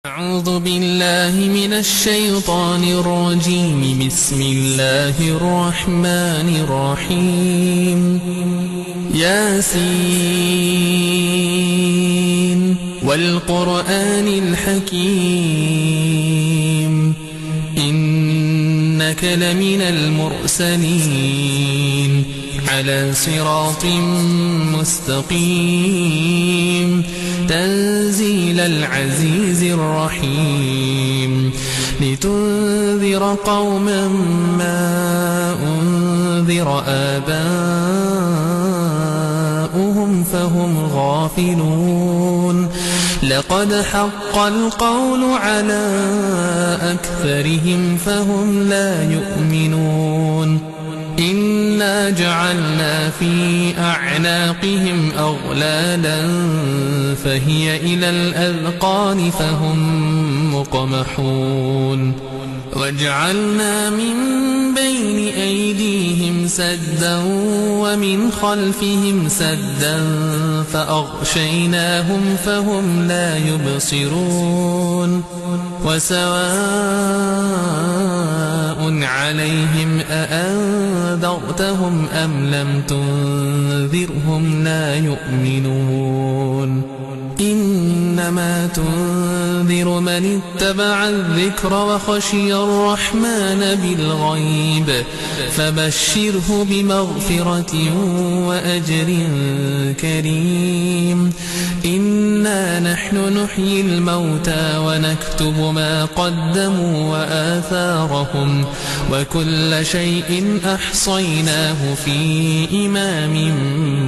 أعوذ بالله من الشيطان الرجيم. بسم الله الرحمن الرحيم. ياسين والقرآن الحكيم إنك لمن المرسلين على صراط مستقيم تنزيل العزيز الرحيم لتنذر قوما ما أنذر آباؤهم فهم غافلون. لقد حق القول على أكثرهم فهم لا يؤمنون. إنا جعلنا في أعناقهم أغلالا فهي إلى الأذقان فهم مقمحون. وجعلنا من بين أيديهم سدا ومن خلفهم سدا فأغشيناهم فهم لا يبصرون. وسواء عليهم أأنذرتهم أم لم تنذرهم لا يؤمنون. إنما تنذر من اتبع الذكر وخشي الرحمن بالغيب فبشره بمغفرة وأجر كريم. إنا نحن نحيي الموتى ونكتب ما قدموا وآثارهم وكل شيء أحصيناه في إمام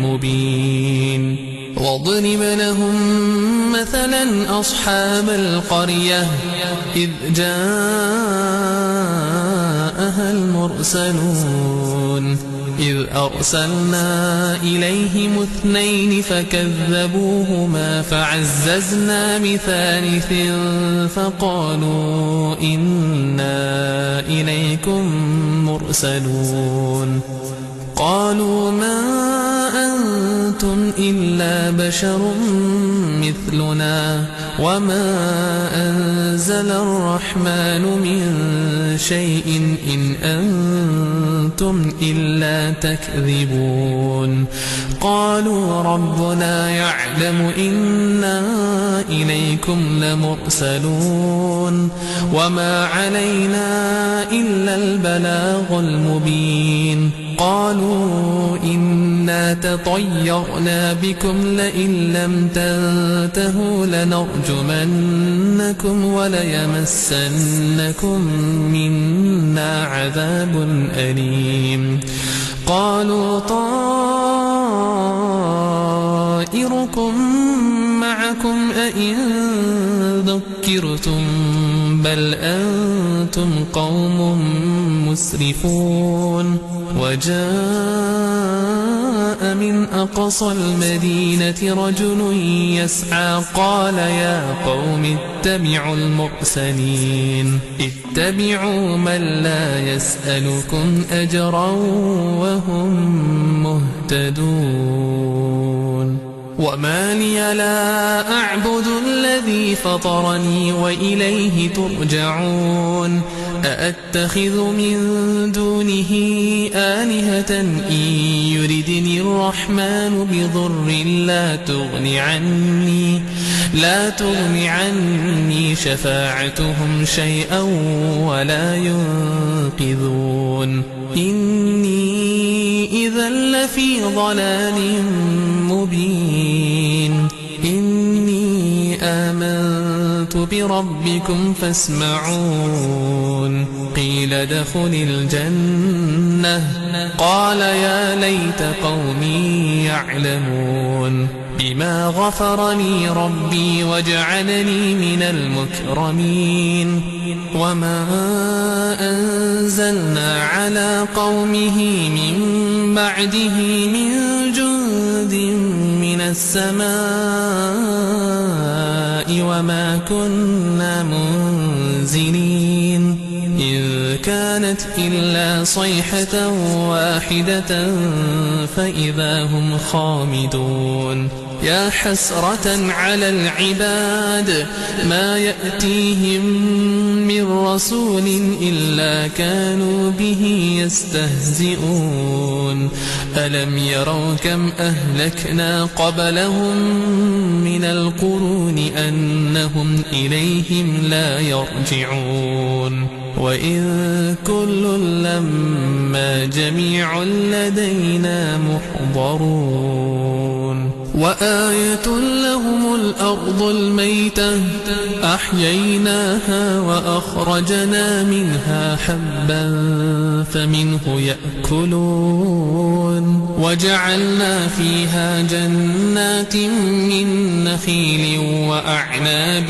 مبين. واضرب لهم مثلا أصحاب القرية إذ جاءها المرسلون إذ أرسلنا إليهم 2 فكذبوهما فعززنا بثالث فقالوا إنا إليكم مرسلون. قالوا ما أنتم إلا بشر مثلنا وما أنزل الرحمن من شيء إن أنتم إلا تكذبون. قالوا ربنا يعلم إنا إليكم لمرسلون وما علينا إلا البلاغ المبين. قالوا إنا تطيرنا بكم لئن لم تنتهوا لنرجمنكم وليمسنكم منا عذاب أليم. قالوا طائركم معكم أئن ذكرتم بل أنتم قوم مسرفون. وجاء من أقصى المدينة رجل يسعى قال يا قوم اتبعوا المرسلين اتبعوا من لا يسألكم أجرا وهم مهتدون. وما لي لا أعبد الذي فطرني وإليه ترجعون. أأتخذ من دونه آلهة إن يردني الرحمن بضر لا تغن عني شفاعتهم شيئا ولا ينقذون. إني إذا لفي ضلال مبين. إني آمنت بربكم فاسمعون. قيل ادخل الجنة قال يا ليت قومي يعلمون بما غفر لي ربي وجعلني من المكرمين. وما أنزلنا على قومه من بعده من جند من السماء وما كنا منزلين. إن كانت إلا صيحة واحدة فإذا هم خامدون. يا حسرة على العباد ما يأتيهم من رسول إلا كانوا به يستهزئون ألم يروا كم أهلكنا قبلهم من القرون أنهم إليهم لا يرجعون وإن كل لما جميع لدينا محضرون وآية لهم الأرض الميتة أحييناها وأخرجنا منها حبا فمنه يأكلون وجعلنا فيها جنات من نخيل وأعناب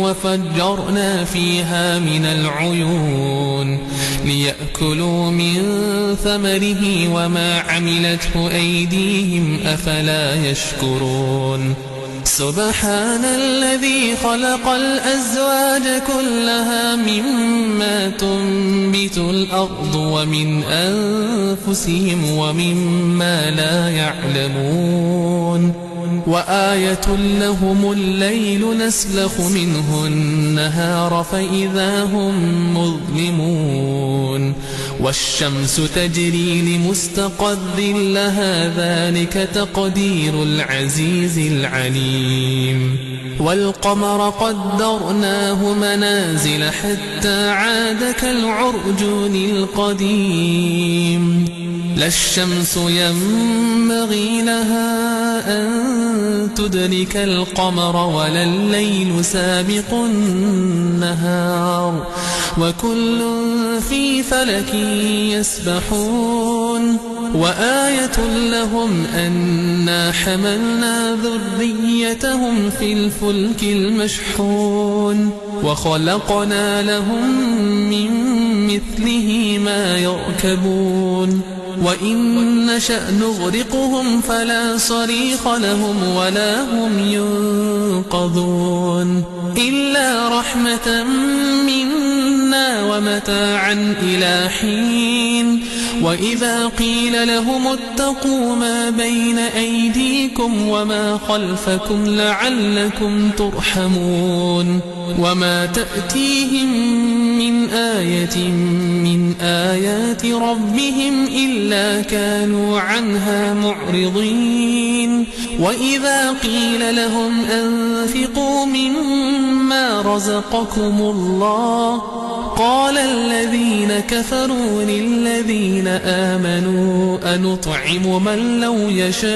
وفجرنا فيها من العيون ليأكلوا من ثمره وما عملته أيديهم أفلا يشكرون سبحان الذي خلق الأزواج كلها مما تنبت الأرض ومن أنفسهم ومما لا يعلمون وآية لهم الليل نسلخ منه النهار فإذا هم مظلمون والشمس تجري لمستقر لها ذلك تقدير العزيز العليم والقمر قدرناه منازل حتى عاد كالعرجون القديم لا الشمس ينبغي لها أن تدرك القمر ولا الليل سابق النهار وكل في فلك يسبحون وآية لهم أنا حملنا ذريتهم في الفلك المشحون وخلقنا لهم من مثله ما يركبون وإن نشأ نغرقهم فلا صريخ لهم ولا هم ينقذون إلا رحمة منا ومتاعا إلى حين وإذا قيل لهم اتقوا ما بين أيديكم وما خلفكم لعلكم ترحمون وما تأتيهم من آية من آيات ربهم إلا كانوا عنها معرضين وإذا قيل لهم أنفقوا مما رزقكم الله قال الذين كفروا للذين آمنوا أنطعم من لو يشاء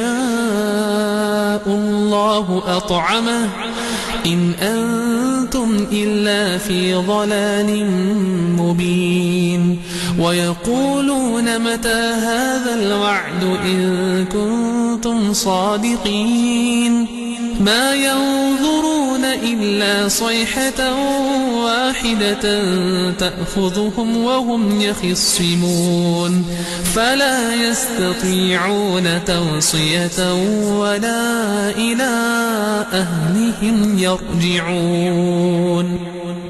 الله أطعمه إن أنتم إلا في ضلال مبين ويقولون متى هذا الوعد إن كنتم صادقين ما ينظرون إلا صيحة واحدة تأخذهم وهم يخصمون فلا يستطيعون توصية ولا إلى أهلهم يرجعون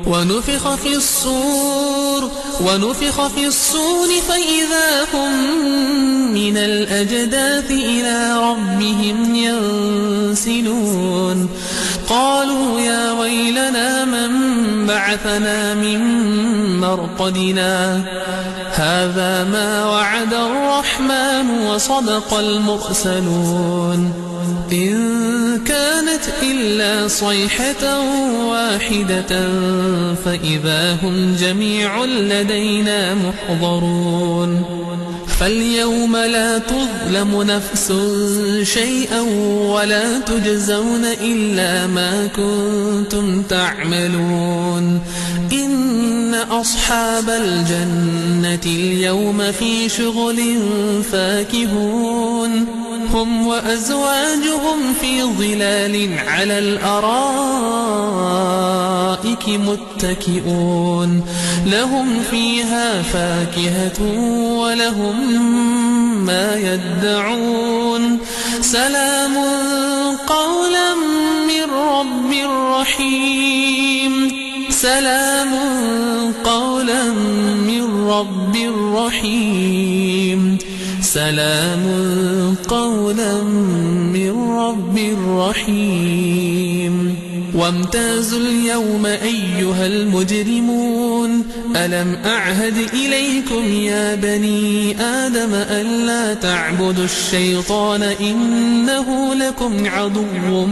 ونفخ في الصور فإذا هم من الأجداث إلى ربهم ينسلون قالوا يا ويلنا من بعثنا من مرقدنا هذا ما وعد الرحمن وصدق المرسلون إن كانت إلا صيحة واحدة فإذا هم جميع لدينا محضرون فاليوم لا تظلم نفس شيئا ولا تجزون إلا ما كنتم تعملون إن أصحاب الجنة اليوم في شغل فاكهون هم وأزواجهم في ظلال على الأرائك متكئون لهم فيها فاكهة ولهم ما يدعون سلام قولا من رب رحيم سلام قولا من رب رحيم سلام قولا من رب رحيم وامتازوا اليوم أيها المجرمون ألم أعهد إليكم يا بني آدم ألا تعبدوا الشيطان إنه لكم عدو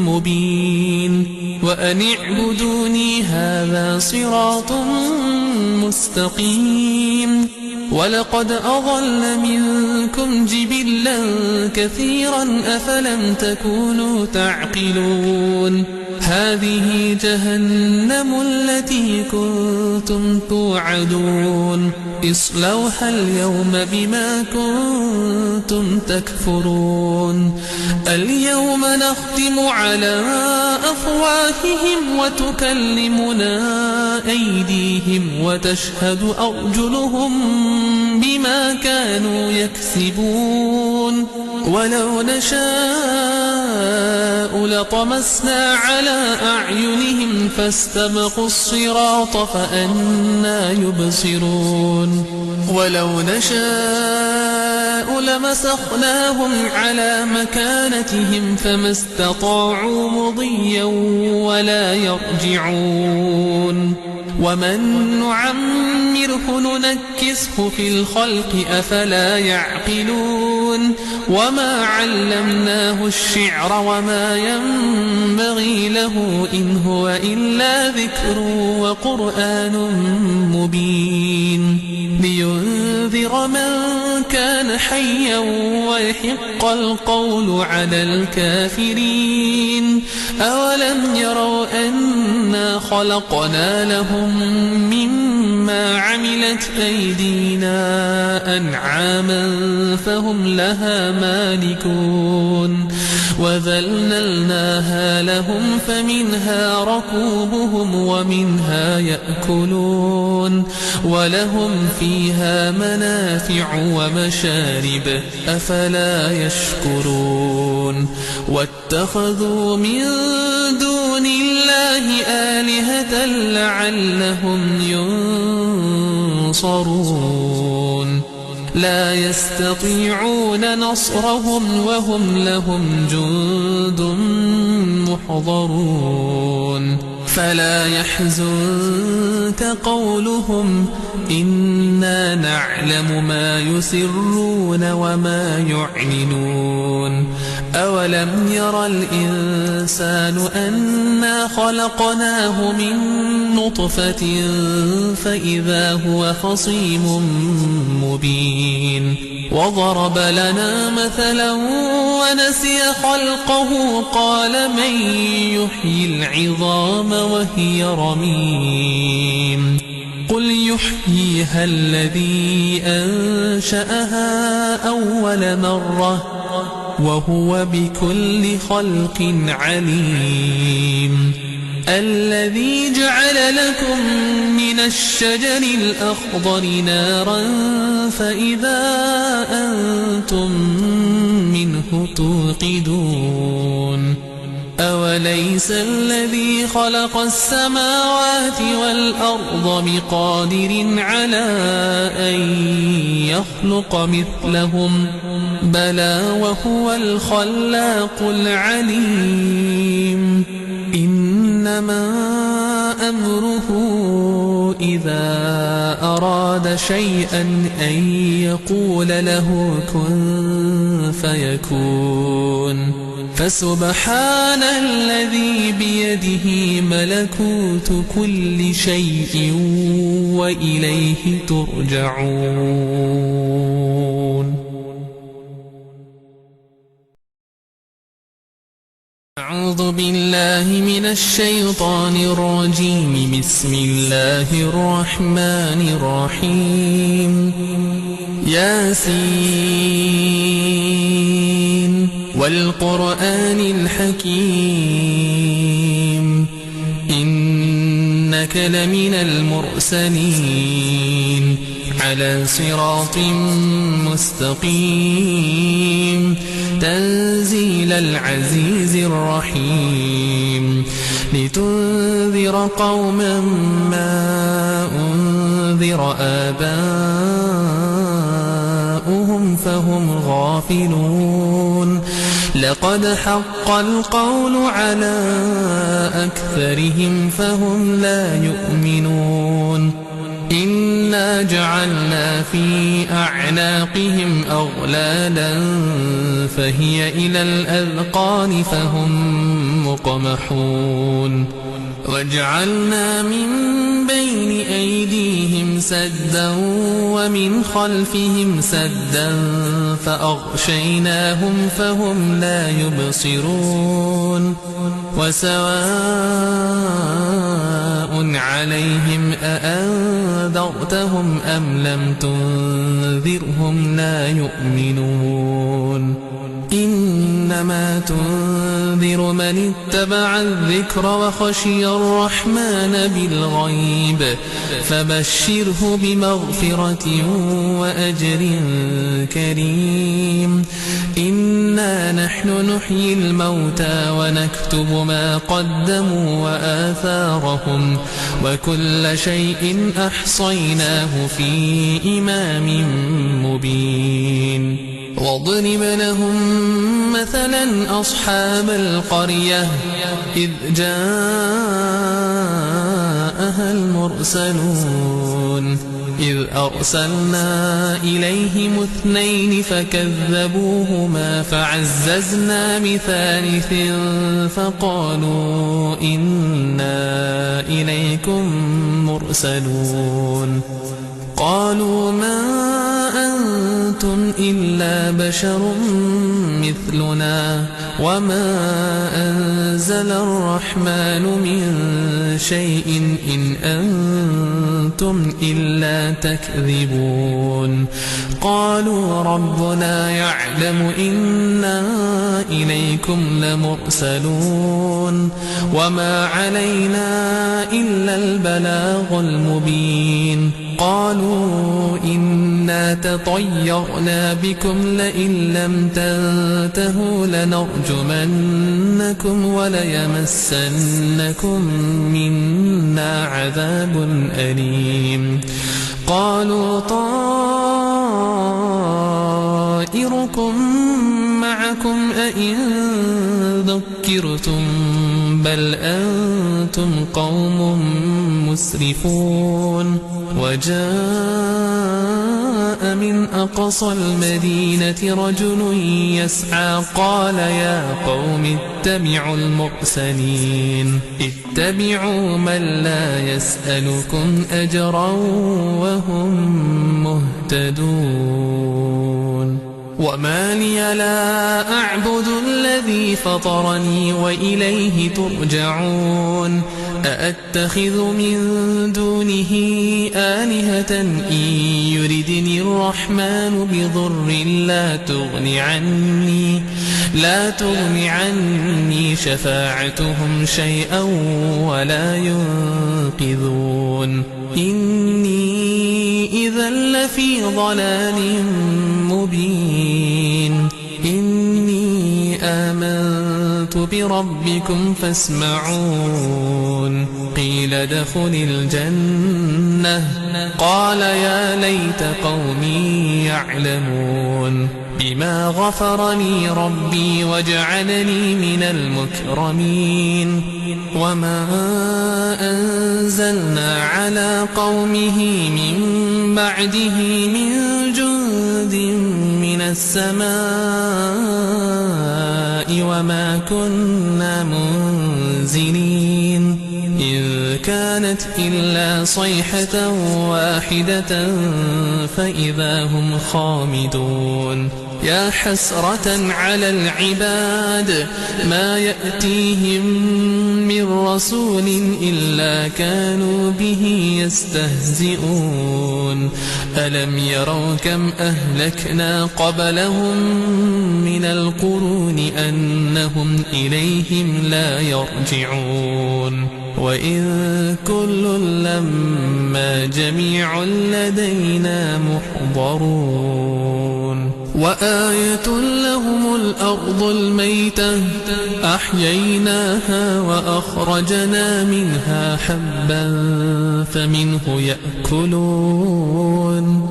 مبين وأن اعبدوني هذا صراط مستقيم ولقد أضل منكم جبلا كثيرا أفلم تكونوا تعقلون هذه جهنم التي كنتم توعدون اصلوها اليوم بما كنتم تكفرون اليوم نختم على أفواههم وتكلمنا أيديهم وتشهد أرجلهم بما كانوا يكسبون ولو نشاء لطمسنا على أعينهم فاستبقوا الصراط فأنى يبصرون ولو نشاء لمسخناهم على مكانتهم فما استطاعوا مضيا ولا يرجعون ومن نعمره ننكسه في الخلق أفلا يعقلون وما علمناه الشعر وما ينبغي له إن هو إلا ذكر وقرآن مبين لينذر من كان حيا ويحق القول على الكافرين أولم يروا أنا خلقنا لهم مما عملت أيدينا أنعاما فهم لها مالكون وذللناها لهم فمنها ركوبهم ومنها يأكلون ولهم فيها منافع ومشارب أفلا يشكرون واتخذوا من دون الله آلهة لعلهم ينصرون لا يستطيعون نصرهم وهم لهم جند محضرون فلا يحزنك قولهم إنا نعلم ما يسرون وما يعلنون أولم ير الإنسان أنا خلقناه من نطفة فإذا هو خصيم مبين وضرب لنا مثلا ونسي خلقه قال من يحيي العظام وهي رميم قل يحييها الذي أنشأها أول مرة وهو بكل خلق عليم الذي جعل لكم من الشجر الأخضر نارا فإذا أنتم منه توقدون أوليس الذي خلق السماوات والأرض بقادر على أن يخلق مثلهم بلى وهو الخلاق العليم إنما أمره إذا أراد شيئا أن يقول له كن فيكون فسبحان الذي بيده ملكوت كل شيء وإليه ترجعون أعوذ بالله من الشيطان الرجيم بسم الله الرحمن الرحيم ياسين والقرآن الحكيم إنك لمن المرسلين على صراط مستقيم تنزيل العزيز الرحيم لتنذر قوما ما أنذر آباؤهم فهم غافلون لقد حق القول على أكثرهم فهم لا يؤمنون إنا جعلنا في أعناقهم أغلالا فهي إلى الأذقان فهم مقمحون وجعلنا من بين أيديهم سدا ومن خلفهم سدا فأغشيناهم فهم لا يبصرون وسواء عليهم أأنذرتهم أم لم تنذرهم لا يؤمنون إنما تنذر من اتبع الذكر وخشي الرحمن بالغيب فبشره بمغفرة وأجر كريم إنا نحن نحيي الموتى ونكتب ما قدموا وآثارهم وكل شيء أحصيناه في إمام مبين واضرب لهم مثلا أصحاب القرية إذ جاءها المرسلون إذ أرسلنا إليهم 2 فكذبوهما فعززنا بثالث فقالوا إنا إليكم مرسلون قالوا ما أنتم إلا بشر مثلنا وما أنزل الرحمن من شيء إن أنتم إلا تكذبون قالوا ربنا يعلم إنا إليكم لمرسلون وما علينا إلا البلاغ المبين قالوا إنا تطيرنا بكم لئن لم تنتهوا لنرجمنكم وليمسنكم منا عذاب أليم قالوا طائركم معكم أئن ذكرتم بل أنتم قوم مسرفون وجاء من أقصى المدينة رجل يسعى قال يا قوم اتبعوا المرسلين اتبعوا من لا يسألكم أجرا وهم مهتدون وما لي لا أعبد الذي فطرني وإليه ترجعون أأتخذ من دونه آلهة إن يردني الرحمن بضر لا تغن عني شفاعتهم شيئا ولا ينقذون إني إذا لفي ضلال مبين إني آمنت بربكم فاسمعون قيل ادخل الجنة قال يا ليت قومي يعلمون بما غفر لي ربي وجعلني من المكرمين وما أنزلنا على قومه من بعده من جند من السماء وما كنا منزلين إن كانت إلا صيحة واحدة فإذا هم خامدون يا حسرة على العباد ما يأتيهم من رسول إلا كانوا به يستهزئون ألم يروا كم أهلكنا قبلهم من القرون أنهم إليهم لا يرجعون وإن كل لما جميع لدينا محضرون وآية لهم الأرض الميتة أحييناها وأخرجنا منها حبا فمنه يأكلون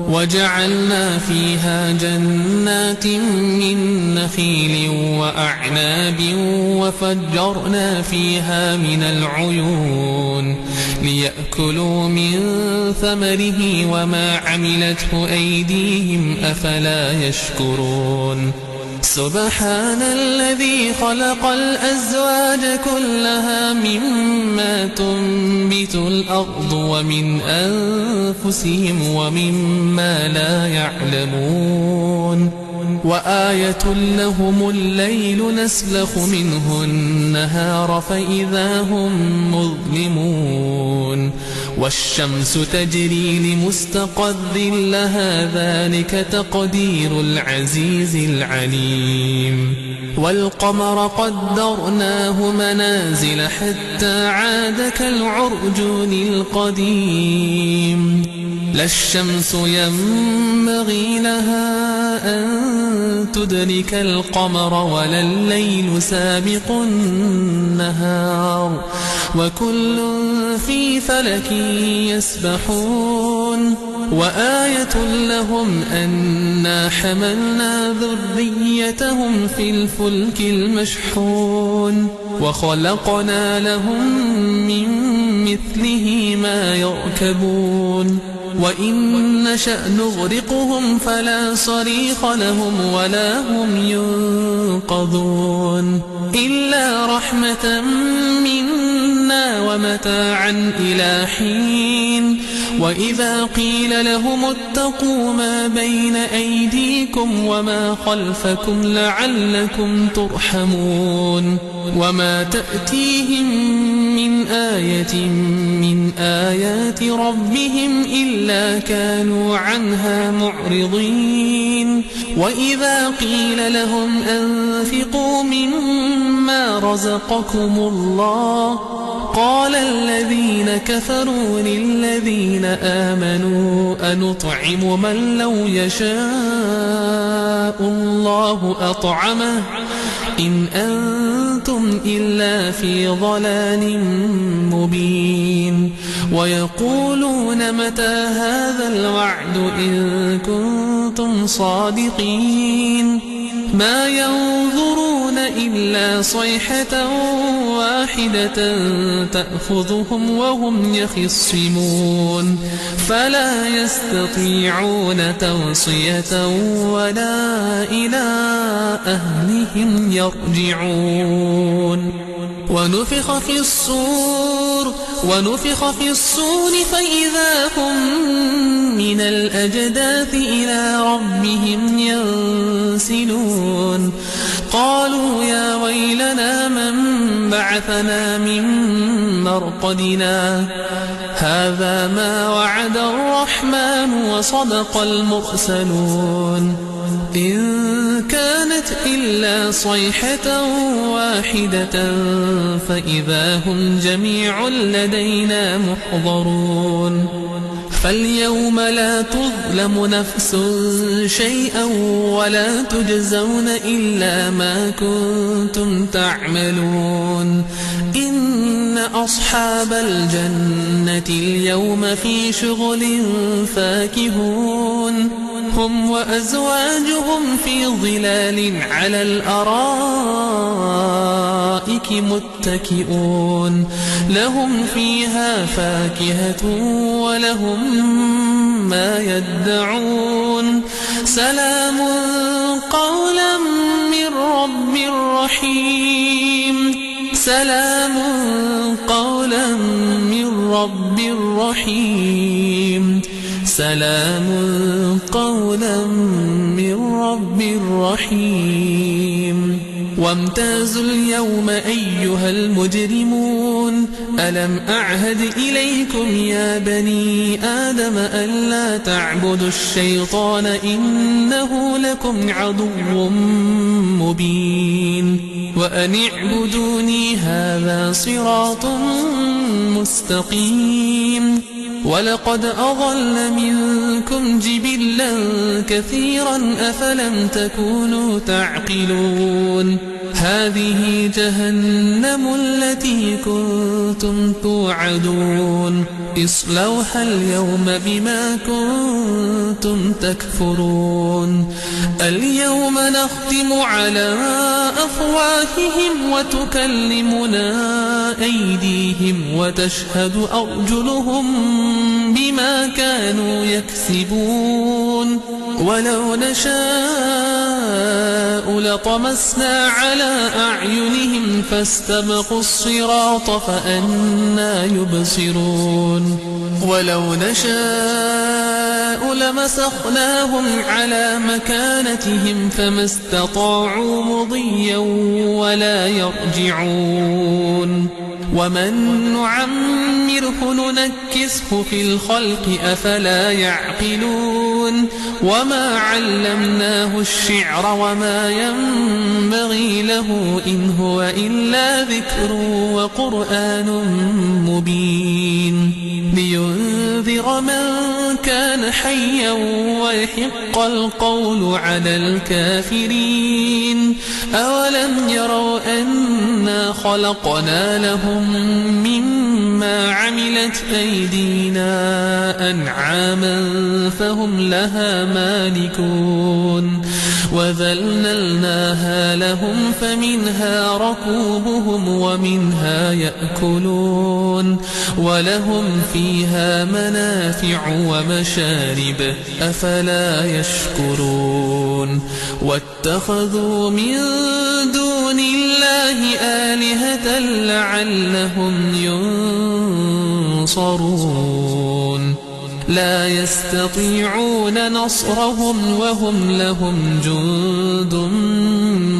وجعلنا فيها جنات من نخيل وأعناب وفجرنا فيها من العيون ليأكلوا من ثمره وما عملته أيديهم أفلا يشكرون سبحان الذي خلق الأزواج كلها مما تنبت الأرض ومن أنفسهم ومما لا يعلمون وآية لهم الليل نسلخ منه النهار فإذا هم مظلمون والشمس تجري لمستقر لها ذلك تقدير العزيز العليم والقمر قدرناه منازل حتى عاد كالعرجون القديم لا الشمس ينبغي لها أن تدرك القمر ولا الليل سابق النهار وكل في فلك يسبحون وآية لهم أنا حملنا ذريتهم في الفلك المشحون وخلقنا لهم من مثله ما يركبون وإن نشأ نغرقهم فلا صريخ لهم ولا هم ينقذون إلا رحمة منا ومتاعا إلى حين وإذا قيل لهم اتقوا ما بين أيديكم وما خلفكم لعلكم ترحمون وما تأتيهم من آية من آيات ربهم إلا كانوا عنها معرضين وإذا قيل لهم أنفقوا مما رزقكم الله قال الذين كفروا للذين آمنوا أنطعم من لو يشاء الله أطعمه إن أنتم إلا في ضلال مبين ويقولون متى هذا الوعد إن كنتم صادقين ما ينظرون إلا صيحة واحدة تأخذهم وهم يخصمون فلا يستطيعون توصية ولا إلى أهلهم يرجعون ونفخ في الصور فإذا هم من الأجداث إلى ربهم ينسلون قالوا يا ويلنا من بعثنا من مرقدنا هذا ما وعد الرحمن وصدق المرسلون إن كانت إلا صيحة واحدة فإذا هم جميع لدينا محضرون فاليوم لا تظلم نفس شيئا ولا تجزون إلا ما كنتم تعملون إن أصحاب الجنة اليوم في شغل فاكهون هم وأزواجهم في ظلال على الأرائك متكئون لهم فيها فاكهة ولهم ما يدعون سلام قولا من رب رحيم سلام قولا من رب رحيم سلام قولا من رب رحيم وامتازوا اليوم أيها المجرمون ألم أعهد إليكم يا بني آدم ألا تعبدوا الشيطان إنه لكم عدو مبين وأن اعبدوني هذا صراط مستقيم ولقد أضل منكم جبلا كثيرا أفلم تكونوا تعقلون هذه جهنم التي كنتم توعدون اصلوها اليوم بما كنتم تكفرون اليوم نختم على أفواههم وتكلمنا أيديهم وتشهد أرجلهم بما كانوا يكسبون ولو نشاء لطمسنا على أعينهم فاستبقوا الصراط فأنى يبصرون ولو نشاء لمسخناهم على مكانتهم فما استطاعوا مضيا ولا يرجعون ومن نعمره ننكسه في الخلق أفلا يعقلون وما علمناه الشعر وما ينبغي له إن هو إلا ذكر وقرآن مبين لينذر من كان حيا ويحق القول على الكافرين أولم يروا أنا خلقنا لهم مما عملت أيدينا أنعاما فهم لها مالكون وذللناها لهم فمنها ركوبهم ومنها يأكلون ولهم فيها منافع ومشارب أفلا يشكرون واتخذوا من دون الله آلهة لعلهم ينصرون لا يستطيعون نصرهم وهم لهم جند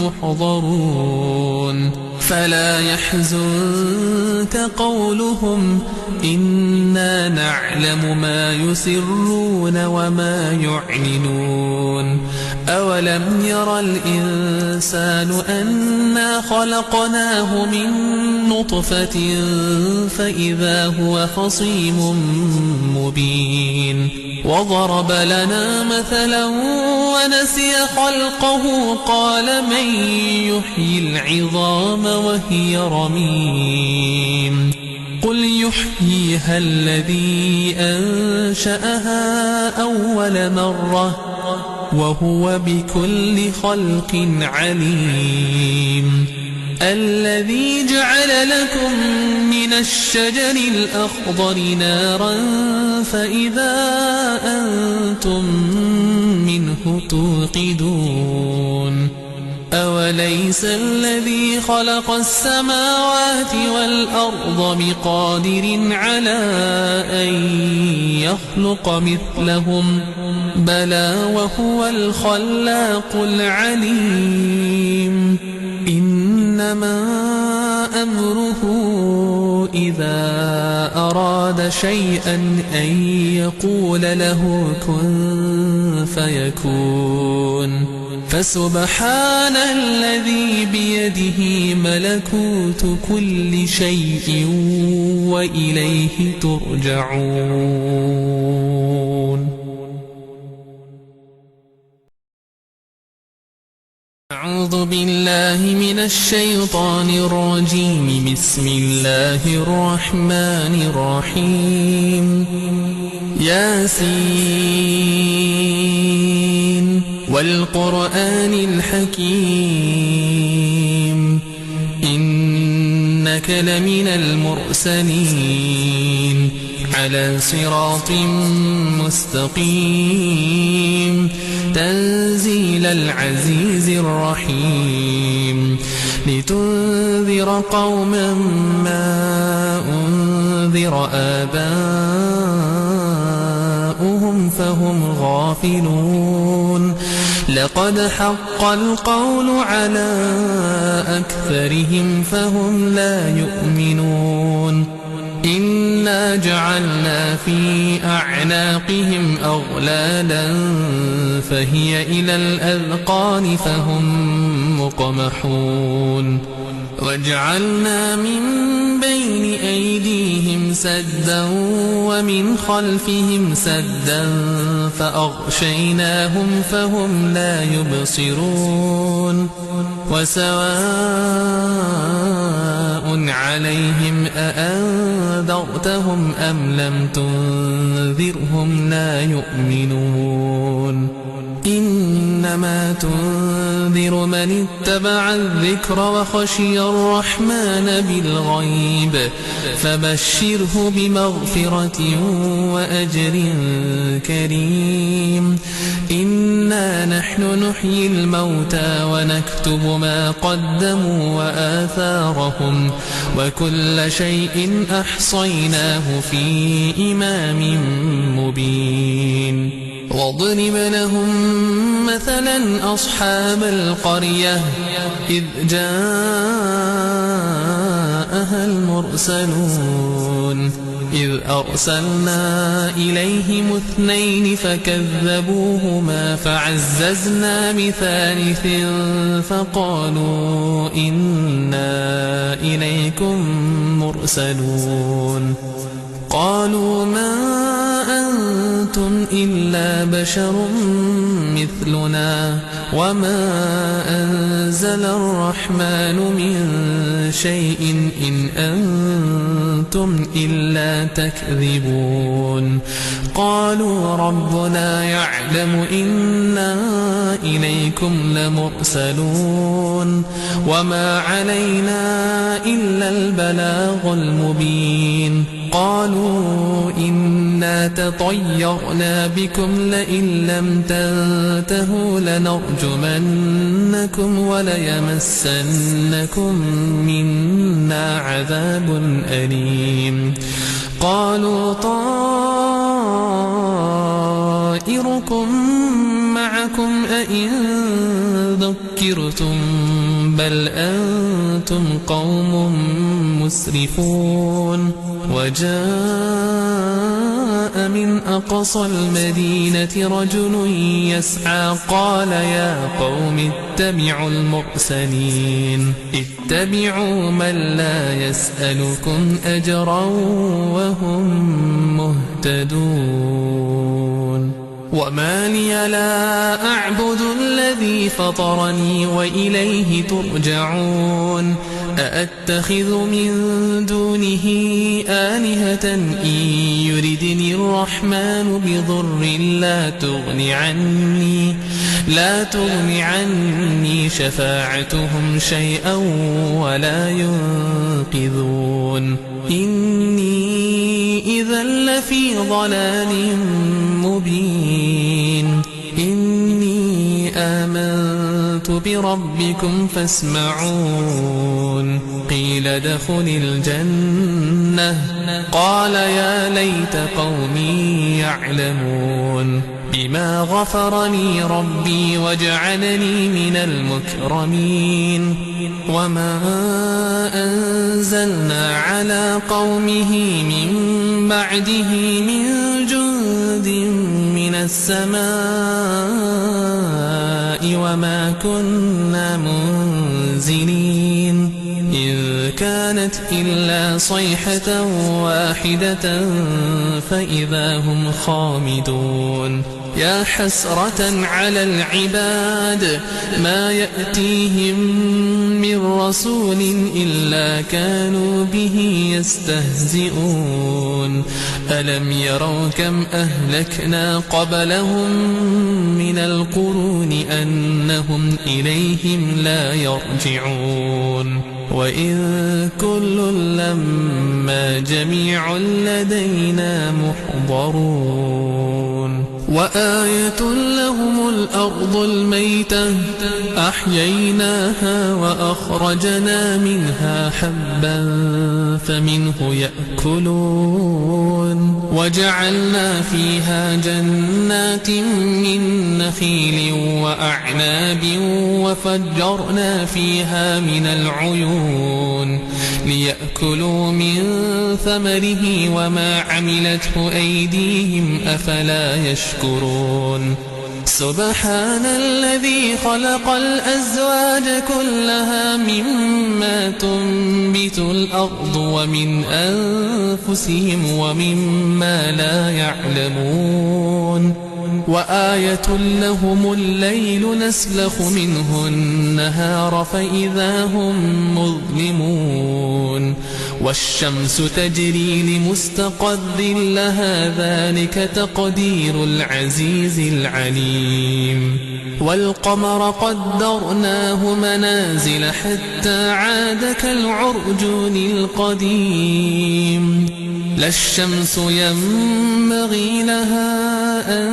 محضرون فلا يحزنك قولهم إنا نعلم ما يسرون وما يعلنون أولم ير الإنسان أنا خلقناه من نطفة فإذا هو خصيم مبين وضرب لنا مثلا ونسي خلقه قال من يحيي العظام وهي رميم قل يحييها الذي أنشأها أول مرة وهو بكل خلق عليم الذي جعل لكم من الشجر الأخضر نارا فإذا أنتم منه توقدون أوليس الذي خلق السماوات والأرض بقادر على أن يخلق مثلهم بلى وهو الخلاق العليم إنما أمره إذا أراد شيئا أن يقول له كن فيكون فسبحان الذي بيده ملكوت كل شيء وإليه ترجعون أعوذ بالله من الشيطان الرجيم بسم الله الرحمن الرحيم ياسين والقرآن الحكيم إنك لمن المرسلين على صراط مستقيم تنزيل العزيز الرحيم لتنذر قوما ما أنذر آباؤهم فهم غافلون لقد حق القول على أكثرهم فهم لا يؤمنون إنا جعلنا في أعناقهم أغلالا فهي إلى الأذقان فهم مقمحون وجعلنا من بين أيديهم سدا ومن خلفهم سدا فأغشيناهم فهم لا يبصرون وسواء عليهم أأنذرتهم أم لم تنذرهم لا يؤمنون إنما تنذر من اتبع الذكر وخشي الرحمن بالغيب فبشره بمغفرة وأجر كريم إنا نحن نحيي الموتى ونكتب ما قدموا وآثارهم وكل شيء أحصيناه في إمام مبين واضرب لهم مثلا أصحاب القرية إذ جاءها المرسلون إذ أرسلنا إليهم 2 فكذبوهما فعززنا بثالث فقالوا إنا إليكم مرسلون قالوا ما أنتم إلا بشر مثلنا وما أنزل الرحمن من شيء إن أنتم إلا تكذبون قالوا ربنا يعلم إنا إليكم لمرسلون وما علينا إلا البلاغ المبين قالوا إنا تطيرنا بكم لئن لم تنتهوا لنرجمنكم وليمسنكم منا عذاب أليم قالوا طائركم معكم أئن ذكرتم بل أنتم قوم مسرفون وجاء من أقصى المدينة رجل يسعى قال يا قوم اتبعوا المرسلين اتبعوا من لا يسألكم أجرا وهم مهتدون وما لي لا أعبد الذي فطرني وإليه ترجعون أأتخذ من دونه آلهة إن يردني الرحمن بضر لا تغن عني شفاعتهم شيئا ولا ينقذون إني إذا لفي ضلال مبين إني آمنت بربكم فاسمعون قيل ادخل الجنة قال يا ليت قومي يعلمون بما غفرني ربي وجعلني من المكرمين وما أنزلنا على قومه من بعده من جند من السماء وما كنا منزلين إن كانت إلا صيحة واحدة فإذا هم خامدون يا حسرة على العباد ما يأتيهم من رسول إلا كانوا به يستهزئون ألم يروا كم أهلكنا قبلهم من القرون أنهم إليهم لا يرجعون وإن كل لما جميع لدينا محضرون وآية لهم الأرض الميتة أحييناها وأخرجنا منها حبا فمنه يأكلون وجعلنا فيها جنات من نخيل وأعناب وفجرنا فيها من العيون ليأكلوا من ثمره وما عملته أيديهم أفلا يشكرون سبحان الذي خلق الأزواج كلها مما تنبت الأرض ومن أنفسهم ومما لا يعلمون وآية لهم الليل نسلخ منه النهار فإذا هم مظلمون والشمس تجري لمستقر لها ذلك تقدير العزيز العليم والقمر قدرناه منازل حتى عاد كالعرجون القديم لا الشمس ينبغي لها أن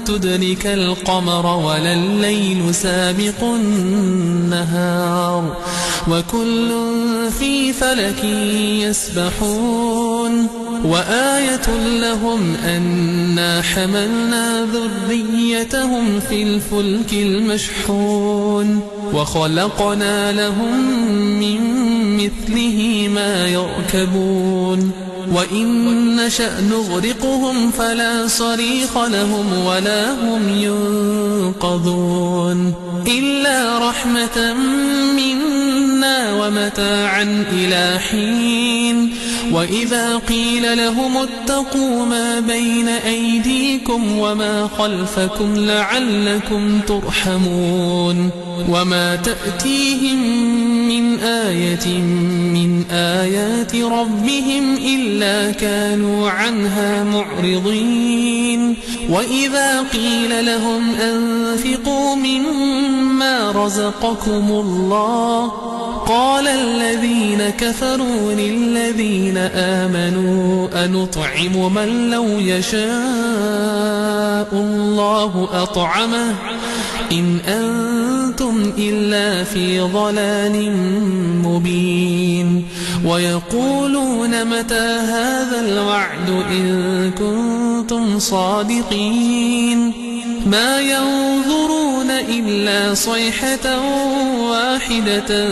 تدرك القمر ولا الليل سابق النهار وكل في فلك يسبحون وآية لهم أنا حملنا ذريتهم في الفلك المشحون وخلقنا لهم من مثله ما يركبون وإن نشأ نغرقهم فلا صريخ لهم ولا هم ينقذون إلا رحمة منا ومتاعا إلى حين وإذا قيل لهم اتقوا ما بين أيديكم وما خلفكم لعلكم ترحمون وما تأتيهم من آية من آيات ربهم إلا كانوا عنها معرضين وإذا قيل لهم أنفقوا مما رزقكم الله قال الذين كفروا للذين آمنوا أنطعم من لو يشاء الله أطعمه إن أنتم إلا في ضلال مبين ويقولون متى هذا الوعد إن كنتم صادقين ما ينظرون إلا صيحة واحدة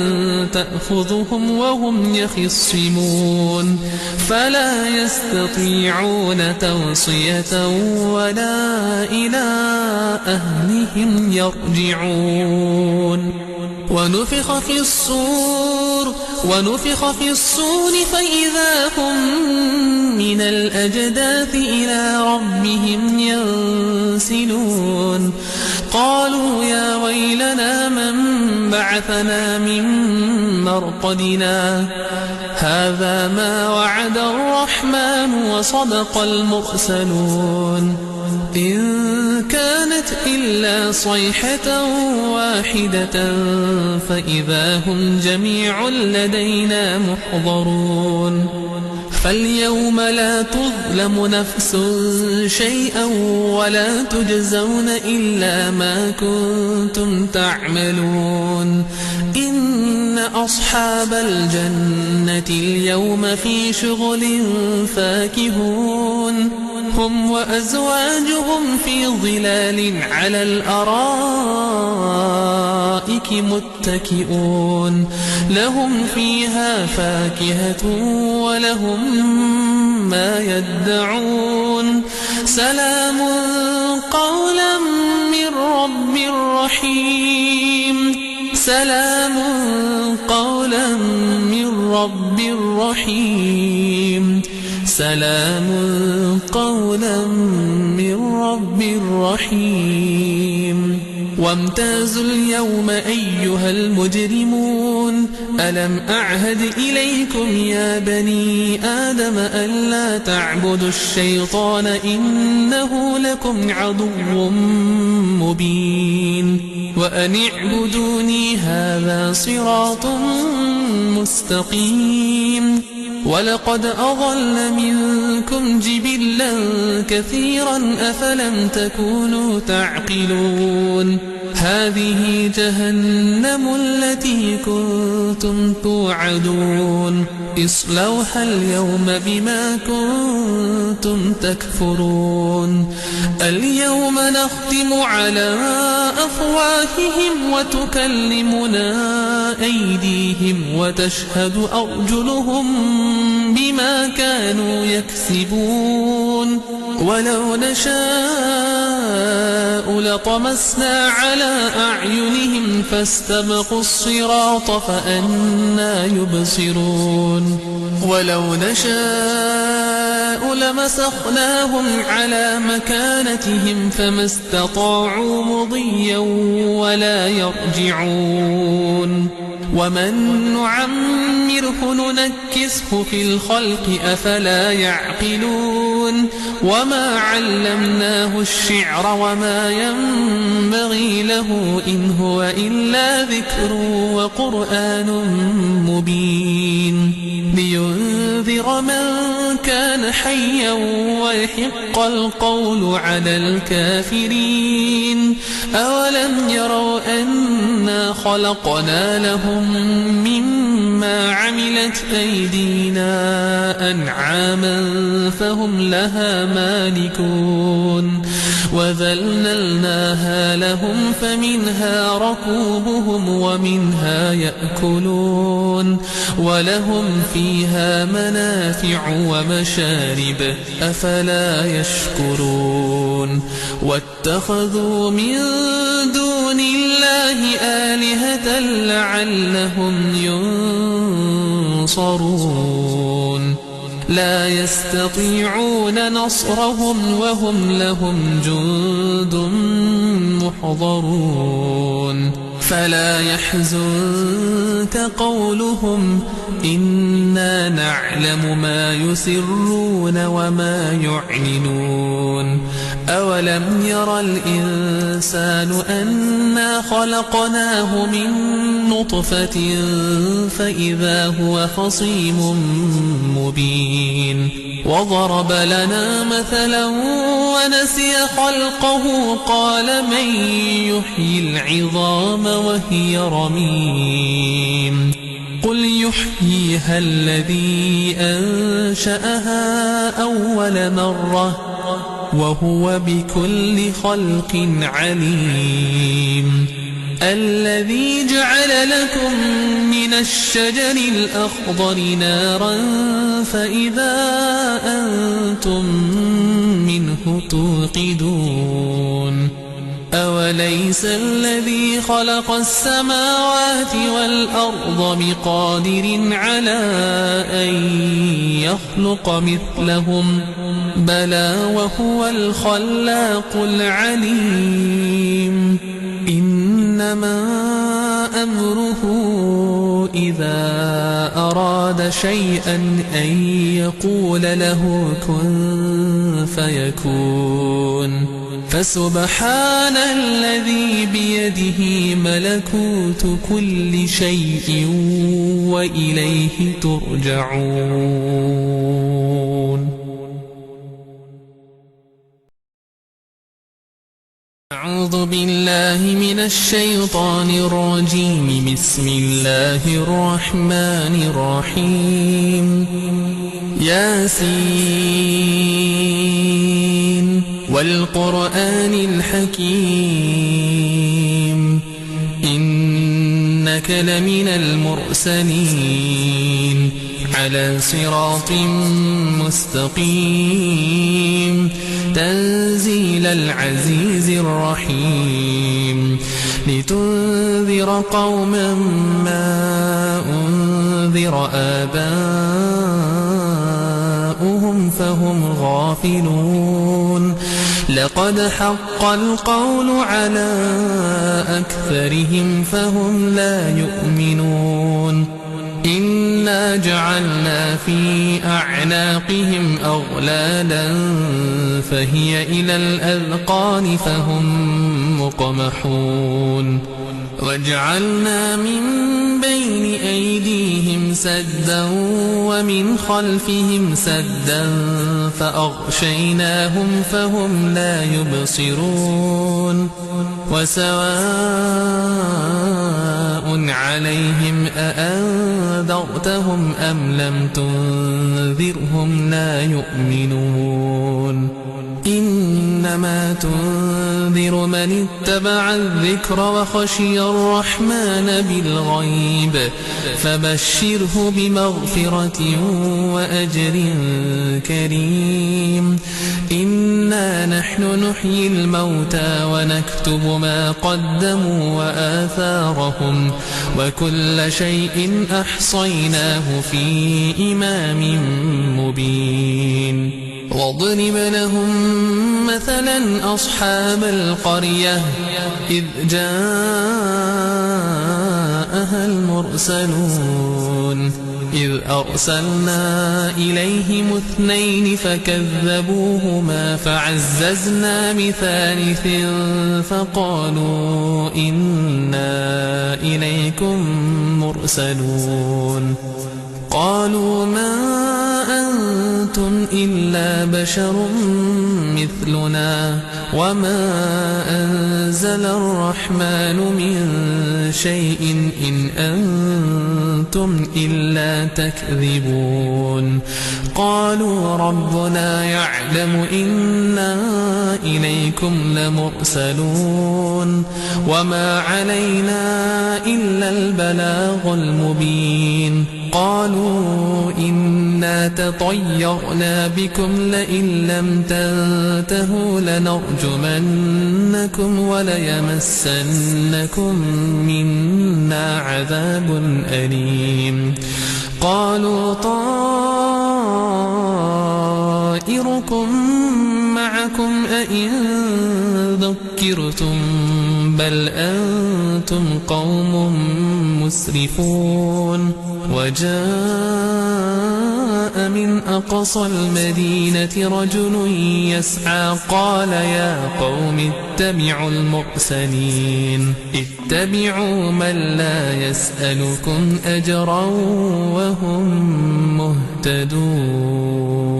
تأخذهم وهم يخصمون فلا يستطيعون توصية ولا إلى أهلهم يرجعون ونفخ في الصور فإذا هم من الأجداث إلى ربهم ينسلون قالوا يا ويلنا من بعثنا من مرقدنا هذا ما وعد الرحمن وصدق المرسلون إن كانت إلا صيحة واحدة فإذا هم جميع لدينا محضرون فاليوم لا تظلم نفس شيئا ولا تجزون إلا ما كنتم تعملون إن أصحاب الجنة اليوم في شغل فاكهون هم وأزواجهم في ظلال على الأرائك متكئون لهم فيها فاكهة ولهم ما يدعون سلام قولا من رب رحيم سلام قولا من رب رحيم سلام قولا من رب رحيم وامتازوا اليوم أيها المجرمون ألم أعهد إليكم يا بني آدم ألا تعبدوا الشيطان إنه لكم عدو مبين وأن اعبدوني هذا صراط مستقيم ولقد أضل منكم جبلا كثيرا أفلم تكونوا تعقلون هذه جهنم التي كنتم توعدون اصلوها اليوم بما كنتم تكفرون اليوم نختم على أفواههم وتكلمنا أيديهم وتشهد أرجلهم بما كانوا يكسبون ولو نشاء لطمسنا على أعينهم فاستبقوا الصراط فأنى يبصرون ولو نشاء لمسخناهم على مكانتهم فما استطاعوا مضيا ولا يرجعون ومن نعمره ننكسه في الخلق أفلا يعقلون وما علمناه الشعر وما ينبغي له إن هو إلا ذكر وقرآن مبين لينذر من كان حيا ويحق القول على الكافرين أولم يروا أنا خلقنا لهم مما عملت أيدينا أنعاما فهم لها مالكون وذللناها لهم فمنها ركوبهم ومنها يأكلون ولهم فيها منافع ومشارب أفلا يشكرون واتخذوا من دون الله آلهة لعلهم ينصرون لا يستطيعون نصرهم وهم لهم جند محضرون فلا يحزنك قولهم إنا نعلم ما يسرون وما يعلنون أولم ير الإنسان أنا خلقناه من نطفة فإذا هو خصيم مبين وضرب لنا مثلا ونسي خلقه قال من يحيي العظام وهي رميم قل يحييها الذي أنشأها أول مرة وهو بكل خلق عليم الذي جعل لكم من الشجر الأخضر نارا فإذا أنتم منه توقدون أوليس الذي خلق السماوات والأرض بقادر على أن يخلق مثلهم بلى وهو الخلاق العليم إنما أمره إذا أراد شيئا أن يقول له كن فيكون فسبحان الذي بيده ملكوت كل شيء وإليه ترجعون أعوذ بالله من الشيطان الرجيم بسم الله الرحمن الرحيم ياسين والقرآن الحكيم إنك لمن المرسلين على صراط مستقيم تنزيل العزيز الرحيم لتنذر قوما ما أنذر آباؤهم فهم غافلون لقد حق القول على أكثرهم فهم لا يؤمنون إنا جعلنا في أعناقهم أغلالا فهي إلى الأذقان فهم مقمحون وجعلنا من بين أيديهم سدا ومن خلفهم سدا فأغشيناهم فهم لا يبصرون وسواء عليهم أأنذرتهم أم لم تنذرهم لا يؤمنون إنما تنذر من اتبع الذكر وخشي الرحمن بالغيب فبشره بمغفرة وأجر كريم إنا نحن نحيي الموتى ونكتب ما قدموا وآثارهم وكل شيء أحصيناه في إمام مبين واضرب لهم مثلا أصحاب القرية إذ جاءها المرسلون إذ أرسلنا إليهم 2 فكذبوهما فعززنا بثالث فقالوا إنا إليكم مرسلون قالوا ما أنتم إلا بشر مثلنا وما أنزل الرحمن من شيء إن أنتم إلا تكذبون قالوا ربنا يعلم إنا إليكم لمرسلون وما علينا إلا البلاغ المبين قالوا إنا تطيرنا بكم لئن لم تنتهوا لنرجمنكم وليمسنكم منا عذاب أليم قالوا طائركم معكم أئن ذكرتم بل أنتم قوم مسرفون وجاء من أقصى المدينة رجل يسعى قال يا قوم اتبعوا المرسلين اتبعوا من لا يسألكم أجرا وهم مهتدون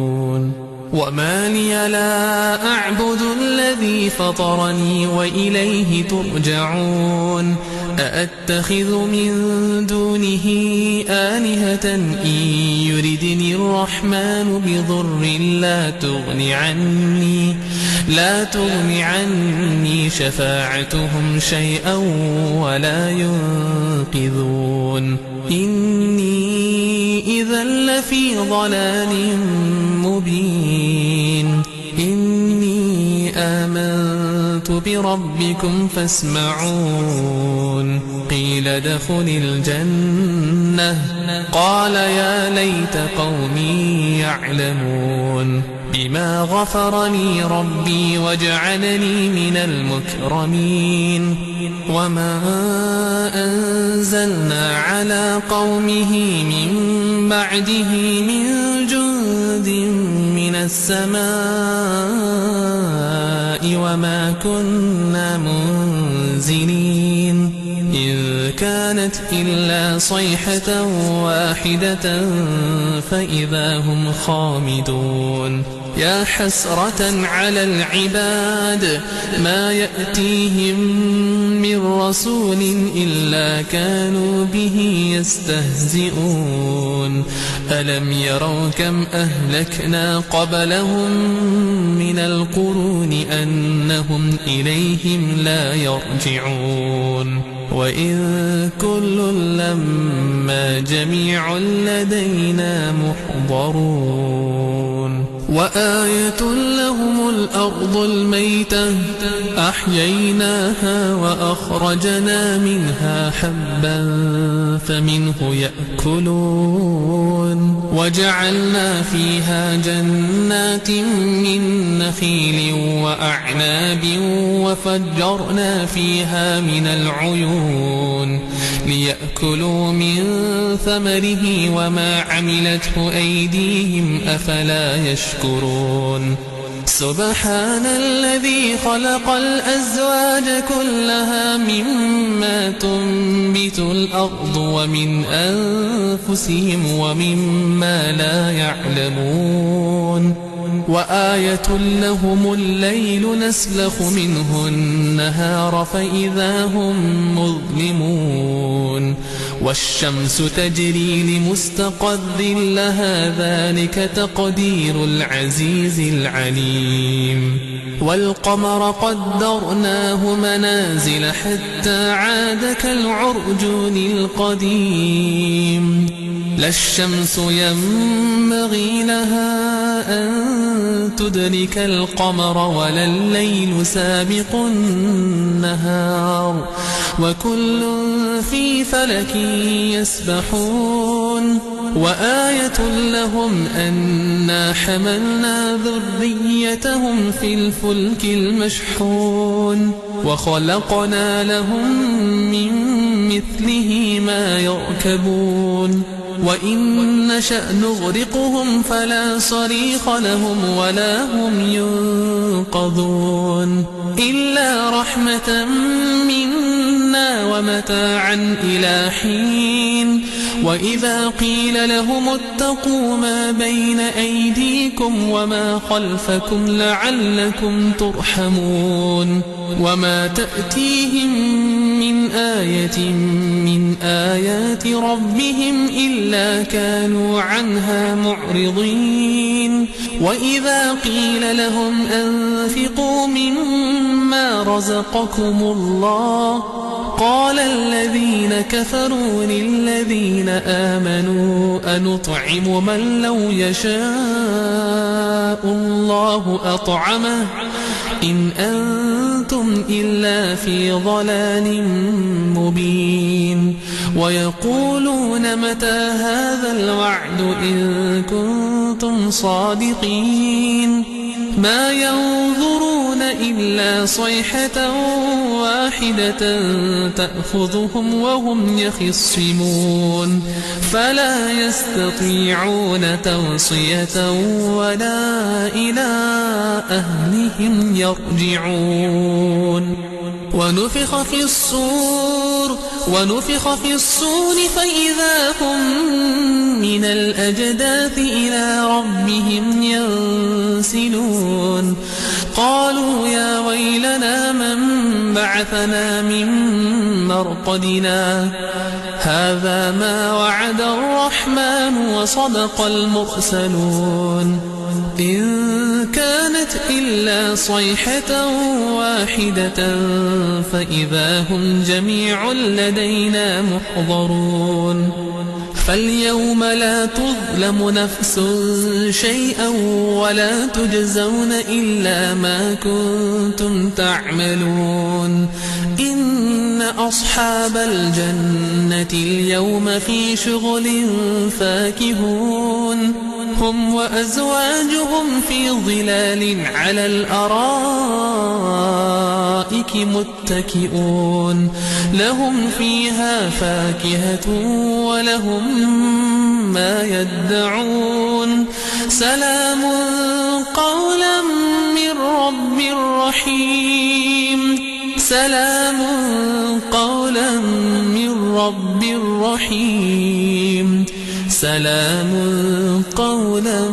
وما لي لا أعبد الذي فطرني وإليه ترجعون أأتخذ من دونه آلهة إن يردني الرحمن بضر لا تغن عني شفاعتهم شيئا ولا ينقذون إني إذا لفي ضلال مبين إني آمنت بربكم فاسمعون قيل ادخل الجنة قال يا ليت قومي يعلمون بما غفرني ربي وجعلني من المكرمين وما أنزلنا على قومه من بعده من جند من السماء وما كنا منزلين إن كانت إلا صيحة واحدة فإذا هم خامدون يا حسرة على العباد ما يأتيهم من رسول إلا كانوا به يستهزئون ألم يروا كم أهلكنا قبلهم من القرون أنهم إليهم لا يرجعون وإن كل لما جميع لدينا محضرون وآية لهم الأرض الميتة أحييناها وأخرجنا منها حبا فمنه يأكلون وجعلنا فيها جنات من نخيل وأعناب وفجرنا فيها من العيون ليأكلوا من ثمره وما عملته أيديهم أفلا يشكرون سبحان الذي خلق الأزواج كلها مما تنبت الأرض ومن أنفسهم ومما لا يعلمون وآية لهم الليل نسلخ منه النهار فإذا هم مظلمون والشمس تجري لمستقر لها ذلك تقدير العزيز العليم والقمر قدرناه منازل حتى عاد كالعرجون القديم لا الشمس ينبغي لها أن تدرك القمر ولا الليل سابق النهار وكل في فلك يسبحون وآية لهم أنا حملنا ذريتهم في الفلك المشحون وخلقنا لهم من مثله ما يركبون وإن نشأ نغرقهم فلا صريخ لهم ولا هم ينقذون إلا رحمة منا ومتاعا إلى حين وإذا قيل لهم اتقوا ما بين أيديكم وما خلفكم لعلكم ترحمون وما تأتيهم من آية من آيات ربهم إلا كانوا عنها معرضين وإذا قيل لهم أنفقوا مما رزقكم الله قال الذين كفروا للذين آمنوا أنطعم من لو يشاء الله أطعمه إن أنتم إلا في ضلال مبين ويقولون متى هذا الوعد إن كنتم صادقين ما ينظرون إلا صيحة واحدة تأخذهم وهم يخصمون فلا يستطيعون توصية ولا إلى أهلهم يرجعون ونفخ في الصور فإذا هم من الأجداث إلى ربهم ينسلون قالوا يا ويلنا من بعثنا من مرقدنا هذا ما وعد الرحمن وصدق المرسلون إن كانت إلا صيحة واحدة فإذا هم جميع لدينا محضرون فاليوم لا تظلم نفس شيئا ولا تجزون إلا ما كنتم تعملون إن أصحاب الجنة اليوم في شغل فاكهون هم وأزواجهم في ظلال على الأرائك متكئون لهم فيها فاكهة ولهم ما يدعون سلام قولا من رب رحيم سلام قولا من رب رحيم سلام قولا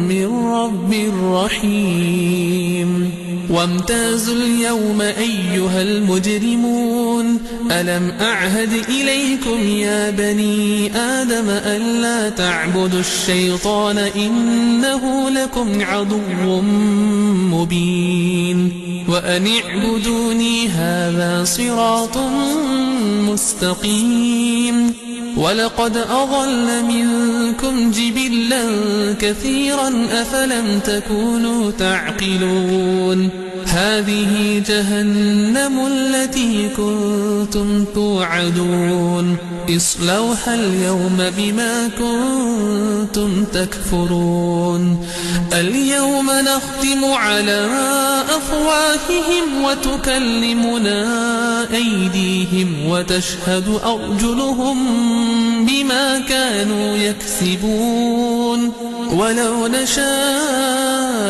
من رب رحيم وامتازوا اليوم أيها المجرمون ألم أعهد إليكم يا بني آدم ألا تعبدوا الشيطان إنه لكم عدو مبين وأن اعبدوني هذا صراط مستقيم ولقد أضل منكم جبلا كثيرا أفلم تكونوا تعقلون هذه جهنم التي كنتم توعدون اصلوها اليوم بما كنتم تكفرون اليوم نختم على أفواههم وتكلمنا أيديهم وتشهد أرجلهم بما كانوا يكسبون ولو نشاء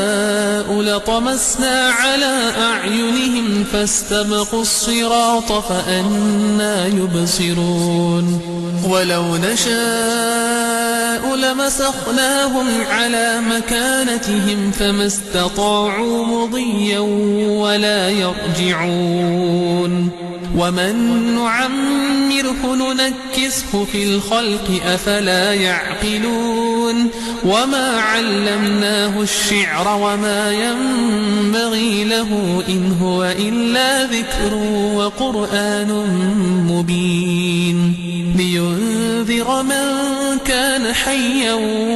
لطمسنا على أعينهم فاستبقوا الصراط فأنى يبصرون ولو نشاء لمسخناهم على مكانتهم فما استطاعوا مضيا ولا يرجعون ومن نعمره ننكسه في الخلق أفلا يعقلون وما علمناه الشعر وما ينبغي له إن هو إلا ذكر وقرآن مبين لينذر من كان حيا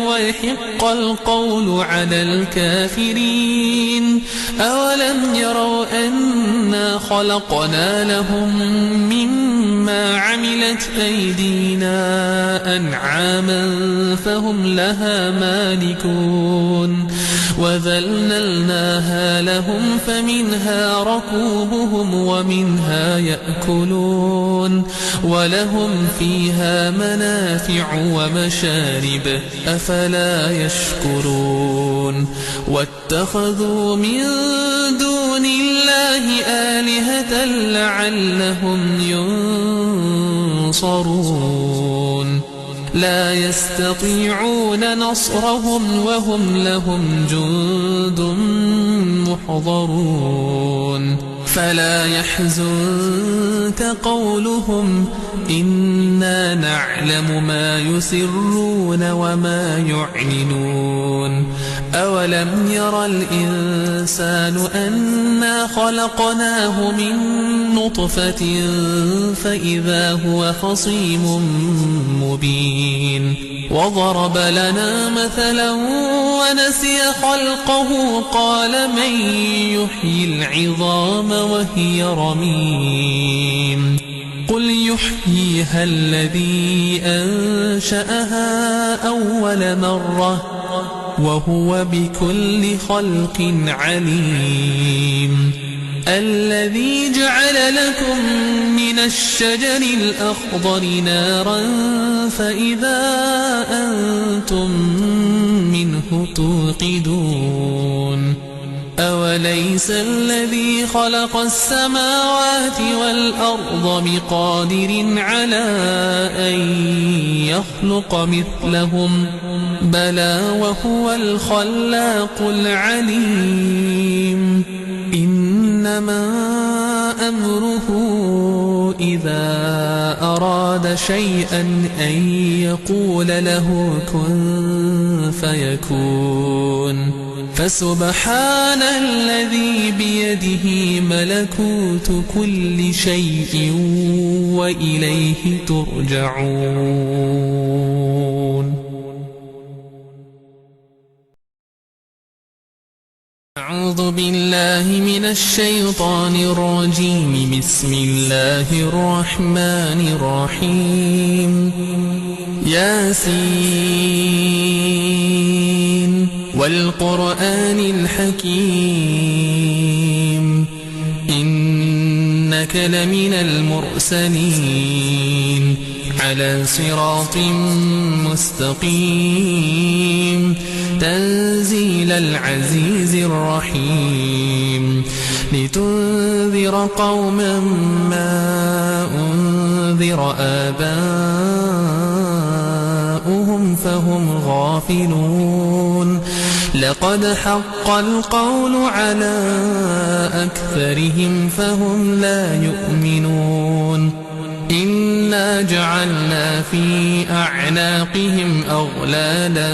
ويحق القول على الكافرين أولم يروا أنا خلقنا لهم مما عملت أيدينا أنعاما فهم لها مالكون وذللناها لهم فمنها ركوبهم ومنها يأكلون ولهم فيها منافع ومشارب أفلا يشكرون واتخذوا من دون الله آلهة لعلهم ينصرون لا يستطيعون نصرهم وهم لهم جند محضرون فلا يحزنك قولهم إنا نعلم ما يسرون وما يعلنون أولم ير الإنسان أنا خلقناه من نطفة فإذا هو خصيم مبين وضرب لنا مثلا ونسي خلقه قال من يحيي العظام وهي رميم قل يحييها الذي أنشأها أول مرة وهو بكل خلق عليم الذي جعل لكم من الشجر الأخضر نارا فإذا أنتم منه توقدون أوليس الذي خلق السماوات والأرض بقادر على أن يخلق مثلهم بلى وهو الخلاق العليم إنما أمره إذا أراد شيئا أن يقول له كن فيكون فسبحان الذي بيده ملكوت كل شيء وإليه ترجعون أعوذ بالله من الشيطان الرجيم بسم الله الرحمن الرحيم ياسين والقرآن الحكيم إنك لمن المرسلين على صراط مستقيم تنزيل العزيز الرحيم لتنذر قوما ما أنذر آباؤهم فهم غافلون لقد حق القول على أكثرهم فهم لا يؤمنون إنا جعلنا في أعناقهم أغلالا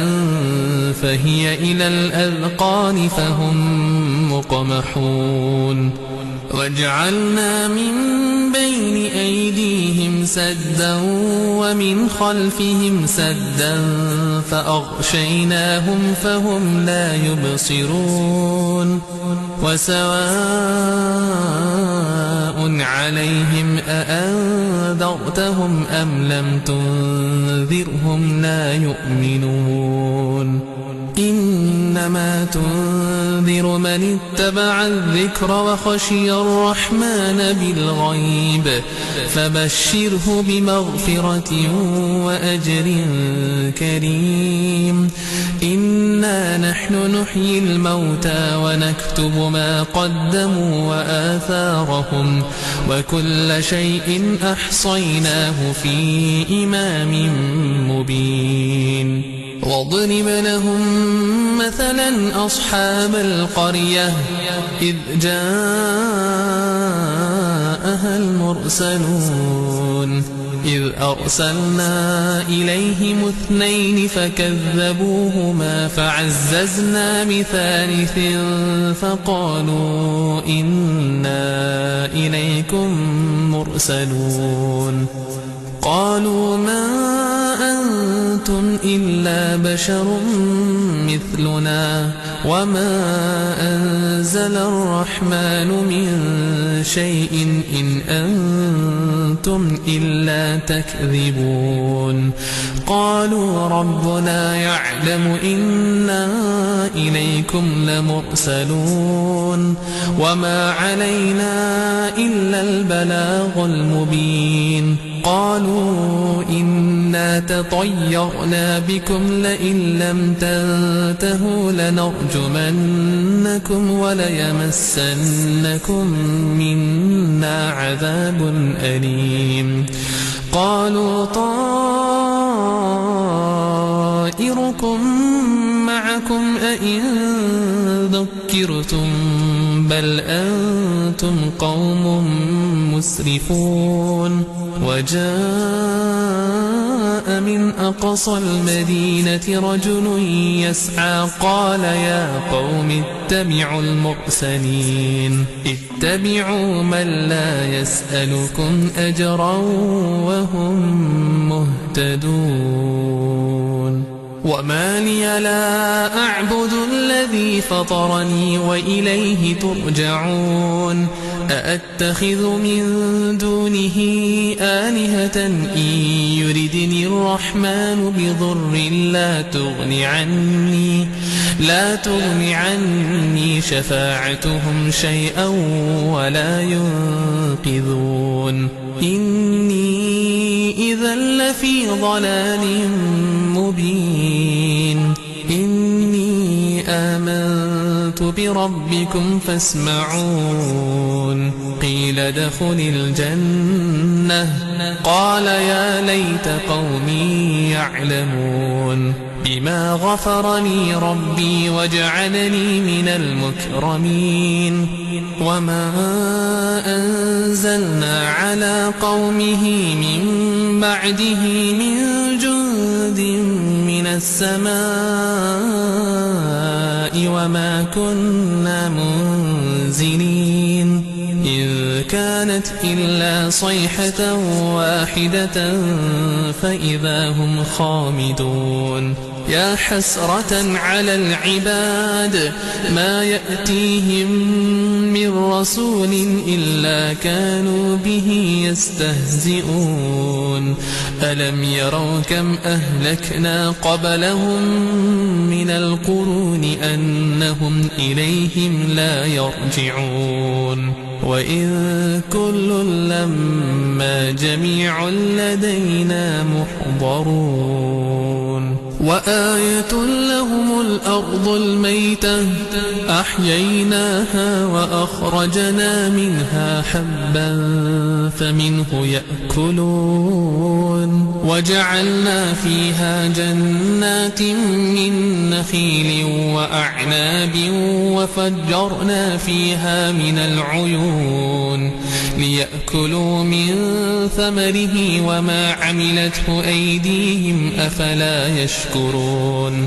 فهي إلى الأذقان فهم مقمحون وجعلنا من بين أيديهم سدا ومن خلفهم سدا فأغشيناهم فهم لا يبصرون وسواء عليهم أأنذرتهم أم لم تنذرهم لا يؤمنون إنما تنذر تنذر من اتبع الذكر وخشي الرحمن بالغيب فبشره بمغفرة وأجر كريم إنا نحن نحيي الموتى ونكتب ما قدموا وآثارهم وكل شيء أحصيناه في إمام مبين واضرب لهم مثلا أصحاب القرية إذ جاءها المرسلون إذ أرسلنا إليهم 2 فكذبوهما فعززنا بثالث فقالوا إنا إليكم مرسلون قالوا ما أنتم إلا بشر مثلنا وما أنزل الرحمن من شيء إن أنتم إلا تكذبون قالوا ربنا يعلم إنا إليكم لمرسلون وما علينا إلا البلاغ المبين قالوا إنا تطيرنا بكم لئن لم تنتهوا لنرجمنكم وليمسنكم منا عذاب أليم قالوا طائركم معكم أئن ذكرتم بل أنتم قوم مسرفون وجاء من أقصى المدينة رجل يسعى قال يا قوم اتبعوا المرسلين اتبعوا من لا يسألكم أجرا وهم مهتدون وما لي لا أعبد الذي فطرني وإليه ترجعون أأتخذ من دونه آلهة إن يردني الرحمن بضر لا تغن عني شفاعتهم شيئا ولا ينقذون إني إذا لفي ضلال مبين إني آمنت بربكم فاسمعون قيل ادخل الجنة قال يا ليت قومي يعلمون بما غفر لي ربي وجعلني من المكرمين وما أنزلنا على قومه من بعده من جند من السماء وما كنا منزلين إن كانت إلا صيحة واحدة فإذا هم خامدون يا حسرة على العباد ما يأتيهم من رسول إلا كانوا به يستهزئون ألم يروا كم أهلكنا قبلهم من القرون أنهم إليهم لا يرجعون وإن كل لما جميع لدينا محضرون وآية لهم الأرض الميتة أحييناها وأخرجنا منها حبا فمنه يأكلون وجعلنا فيها جنات من نخيل وأعناب وفجرنا فيها من العيون ليأكلوا من ثمره وما عملته أيديهم أفلا يشكرون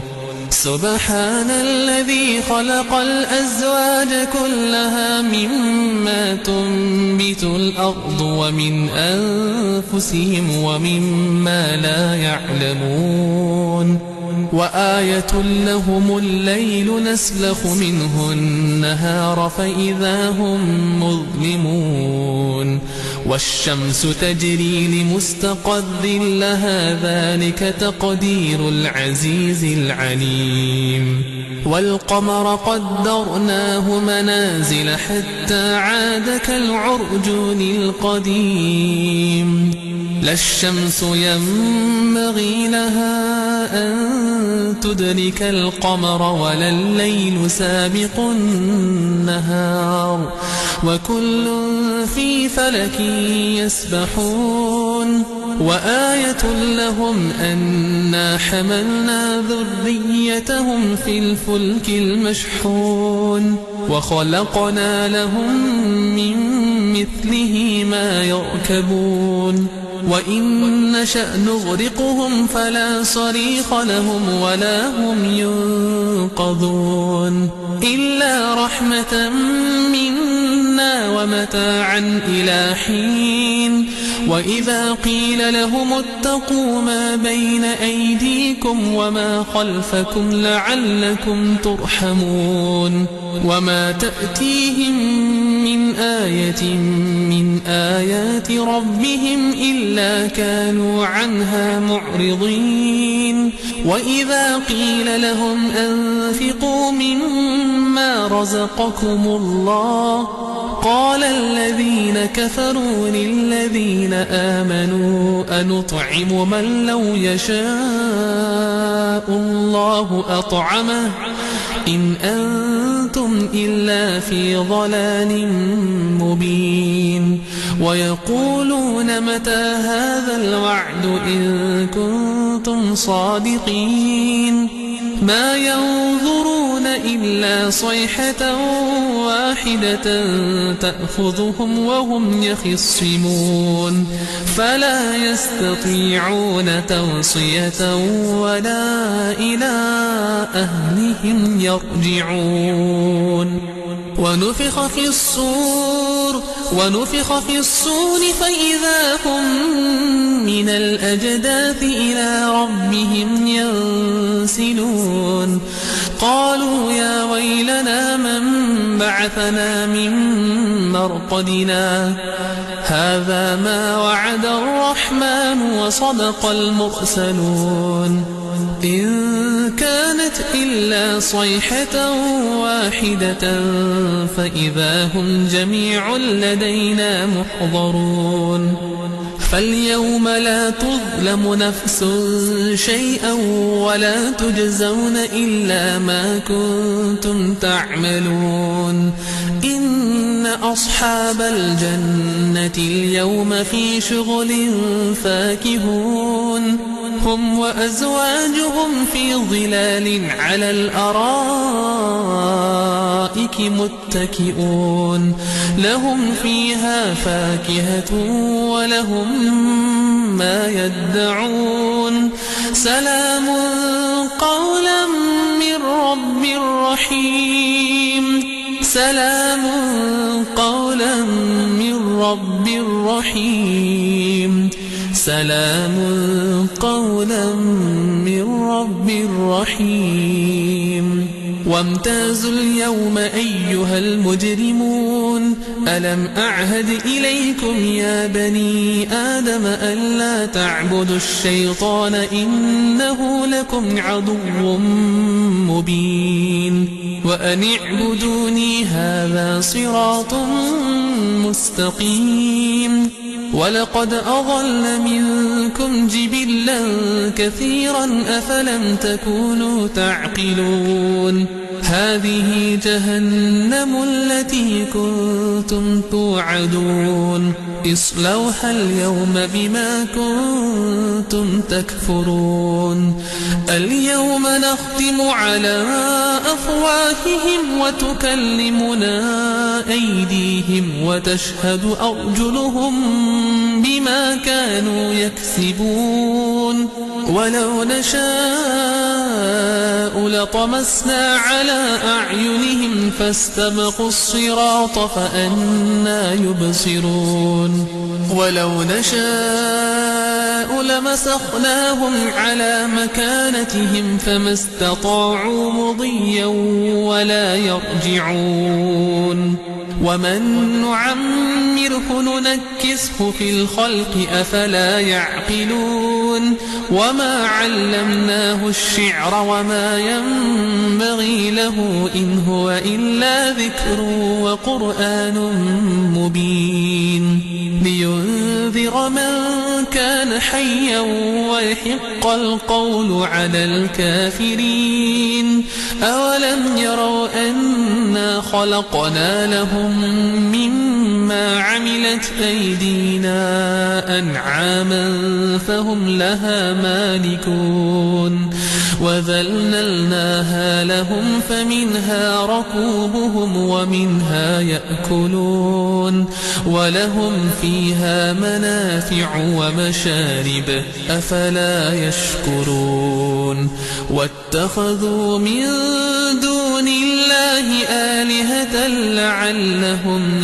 سبحان الذي خلق الأزواج كلها مما تنبت الأرض ومن أنفسهم ومما لا يعلمون وآية لهم الليل نسلخ منه النهار فإذا هم مظلمون والشمس تجري لمستقر لها ذلك تقدير العزيز العليم والقمر قدرناه منازل حتى عاد كالعرجون القديم لا الشمس ينبغي لها أن تدرك القمر ولا الليل سابق النهار وكل في فلك يسبحون وآية لهم أنا حملنا ذريتهم في الفلك المشحون وخلقنا لهم من مثله ما يركبون وإن نشأ نغرقهم فلا صريخ لهم ولا هم ينقذون إلا رحمة منا ومتاعا إلى حين وإذا قيل لهم اتقوا ما بين أيديكم وما خلفكم لعلكم ترحمون وما تأتيهم من آية من آيات ربهم إلا كانوا عنها معرضين وإذا قيل لهم أنفقوا مما رزقكم الله قال الذين كفروا للذين آمنوا أنطعم من لو يشاء الله أطعمه إن أنتم إلا في ضلال مبين ويقولون متى هذا الوعد إن كنتم صادقين ما ينظرون إلا صيحة واحدة تأخذهم وهم يخصمون فلا يستطيعون توصية ولا إلى أهلهم يرجعون ونفخ في الصور فإذا هم من الأجداث إلى ربهم ينسلون قالوا يا ويلنا من بعثنا من مرقدنا هذا ما وعد الرحمن وصدق المرسلون إن كانت إلا صيحة واحدة فإذا هم جميع لدينا محضرون فاليوم لا تظلم نفس شيئا ولا تجزون إلا ما كنتم تعملون إن أصحاب الجنة اليوم في شغل فاكهون هم وأزواجهم في ظلال على الأرائك متكئون لهم فيها فاكهة ولهم ما يدعون سلام قولا من رب رحيم سلام قولا من رب رحيم سلام قولا من رب رحيم وامتازوا اليوم أيها المجرمون ألم أعهد إليكم يا بني آدم ألا تعبدوا الشيطان إنه لكم عدو مبين وأن اعبدوني هذا صراط مستقيم ولقد أضل منكم جبلا كثيرا أفلم تكونوا تعقلون هذه جهنم التي كنتم توعدون اصلوها اليوم بما كنتم تكفرون اليوم نختم على أفواههم وتكلمنا أيديهم وتشهد أرجلهم بما كانوا يكسبون ولو نشاء لطمسنا على أعينهم فاستبقوا الصراط فأنى يبصرون ولو نشاء لمسخناهم على مكانتهم فما استطاعوا مضيا ولا يرجعون ومن نعمره ننكسه في الخلق أفلا يعقلون وما علمناه الشعر وما ينبغي له إن هو إلا ذكر وقرآن مبين لينذر من كان حيا ويحق القول على الكافرين أولم يروا أنا خلقنا لهم مما عملت أيدينا أنعاما فهم لها مالكون وذللناها لهم فمنها ركوبهم ومنها يأكلون ولهم فيها منافع ومشارب أفلا يشكرون واتخذوا من دون الله آلهة لعلهم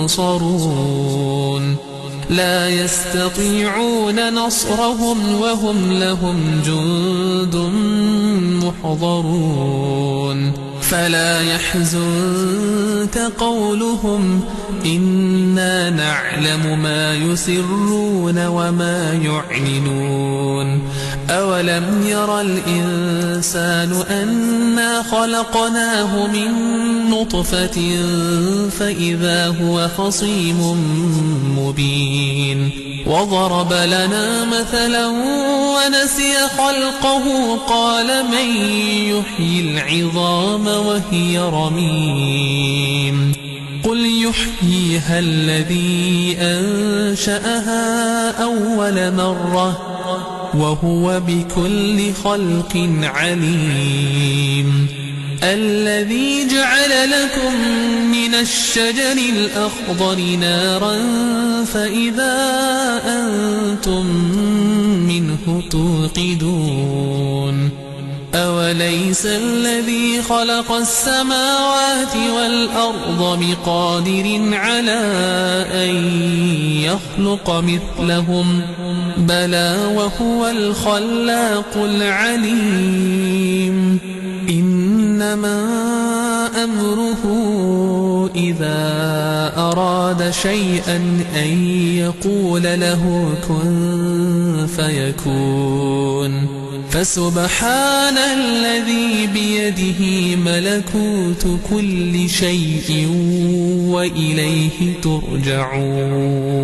ينصرون لا يستطيعون نصرهم وهم لهم جند محضرون فلا يحزنك قولهم إنا نعلم ما يسرون وما يعلنون أولم ير الإنسان أنا خلقناه من نطفة فإذا هو خصيم مبين وضرب لنا مثلا ونسي خلقه قال من يحيي العظام وهي رميم قل يحييها الذي أنشأها أول مرة وهو بكل خلق عليم الذي جعل لكم من الشجر الأخضر نارا فإذا أنتم منه توقدون أوليس الذي خلق السماوات والأرض بقادر على أن يخلق مثلهم بلى وهو الخلاق العليم إنما أمره إذا أراد شيئا أن يقول له كن فيكون فسبحان الذي بيده ملكوت كل شيء وإليه ترجعون